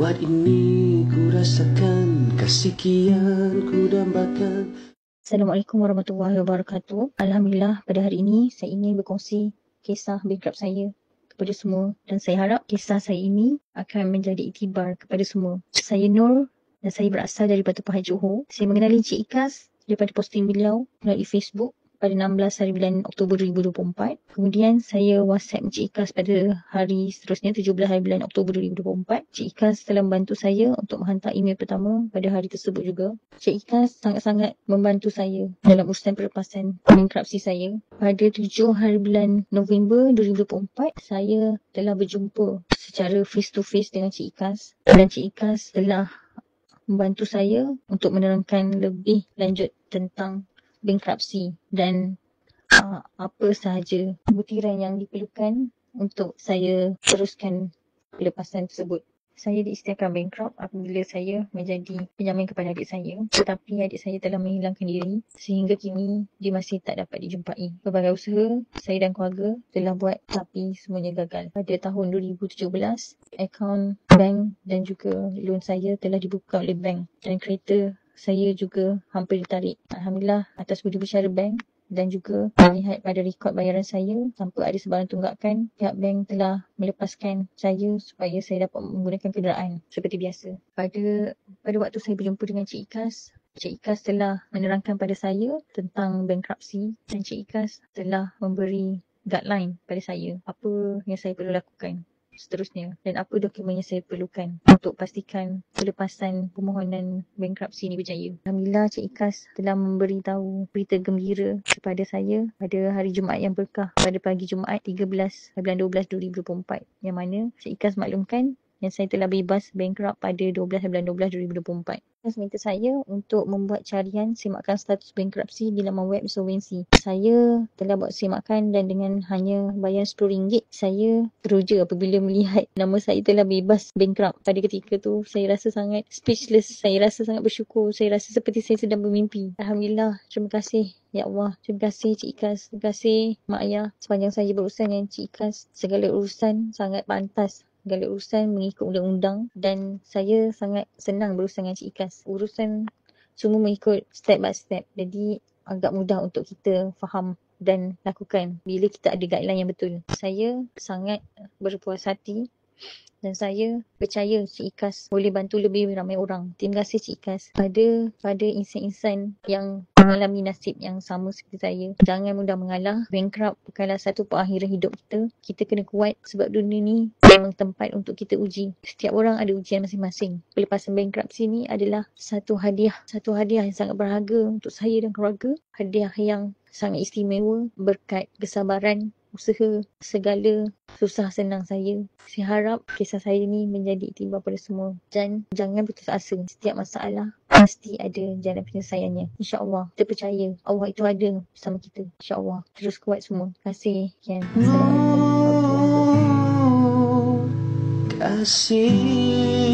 Buat ini ku rasakan, kasih kian ku dambakan. Assalamualaikum warahmatullahi wabarakatuh. Alhamdulillah, pada hari ini saya ingin berkongsi kisah bankrupt saya kepada semua dan saya harap kisah saya ini akan menjadi iktibar kepada semua. Saya Nur dan saya berasal dari Batu Pahat, Johor. Saya mengenali Encik Ikhlas daripada posting beliau melalui Facebook pada 16 hari bulan Oktober 2024. Kemudian saya WhatsApp Encik Ikhlas pada hari seterusnya 17 hari bulan Oktober 2024. Encik Ikhlas telah membantu saya untuk menghantar email pertama pada hari tersebut juga. Encik Ikhlas sangat-sangat membantu saya dalam urusan pelepasan bankrupsi saya. Pada 7 hari bulan November 2024, saya telah berjumpa secara face to face dengan Encik Ikhlas dan Encik Ikhlas telah membantu saya untuk menerangkan lebih lanjut tentang bankrupsi dan apa sahaja butiran yang diperlukan untuk saya teruskan pelepasan tersebut. Saya diisytiharkan bankrupt apabila saya menjadi penjamin kepada adik saya, tetapi adik saya telah menghilangkan diri sehingga kini dia masih tak dapat dijumpai. Pelbagai usaha saya dan keluarga telah buat tapi semuanya gagal. Pada tahun 2017, akaun bank dan juga loan saya telah dibuka oleh bank dan kereta saya juga hampir ditarik. Alhamdulillah, atas budi bicara bank dan juga melihat pada rekod bayaran saya tanpa ada sebarang tunggakan, pihak bank telah melepaskan saya supaya saya dapat menggunakan kenderaan seperti biasa. Pada waktu saya berjumpa dengan Encik Ikhlas telah menerangkan pada saya tentang bankrupsi dan Encik Ikhlas telah memberi guideline pada saya apa yang saya perlu lakukan seterusnya dan apa dokumen yang saya perlukan untuk pastikan pelepasan permohonan bankrupsi ini berjaya. Alhamdulillah, Cik Ikhlas telah memberitahu berita gembira kepada saya pada hari Jumaat yang berkah pada pagi Jumaat 13 bulan 12 2024 yang mana Cik Ikhlas maklumkan yang saya telah bebas bankrupt pada 12 bulan 12 2024. Ikhlas minta saya untuk membuat carian semakan status bankrupsi di laman web insolvensi. Saya telah buat semakan dan dengan hanya bayar RM10 saya teruja apabila melihat nama saya telah bebas bankrupt. Pada ketika tu saya rasa sangat speechless, saya rasa sangat bersyukur, saya rasa seperti saya sedang bermimpi. Alhamdulillah, terima kasih ya Allah, terima kasih Cik Ikhlas, terima kasih Mak Ayah sepanjang saya berurusan dengan Cik Ikhlas. Segala urusan sangat pantas, segala urusan mengikut undang-undang dan saya sangat senang berurusan dengan Cik Ikhlas. Urusan semua mengikut step by step, jadi agak mudah untuk kita faham dan lakukan bila kita ada guideline yang betul. Saya sangat berpuas hati dan saya percaya Cik Ikhlas boleh bantu lebih ramai orang. Terima kasih Cik Ikhlas. Pada insan-insan yang mengalami nasib yang sama seperti saya, jangan mudah mengalah. Bankrupt bukanlah satu pengakhiran hidup kita. Kita kena kuat sebab dunia ni memang tempat untuk kita uji. Setiap orang ada ujian masing-masing. Pelepasan bankrupsi ni adalah satu hadiah yang sangat berharga untuk saya dan keluarga. Hadiah yang sangat istimewa berkat kesabaran, usaha, segala susah senang saya. Saya harap kisah saya ni menjadi iktibar pada semua dan jangan putus asa. Setiap masalah pasti ada jalan penyelesaiannya. InsyaAllah, kita percaya Allah itu ada bersama kita. InsyaAllah, terus kuat semua. Terima kasih. Assalamualaikum warahmatullahi wabarakatuh. Kasih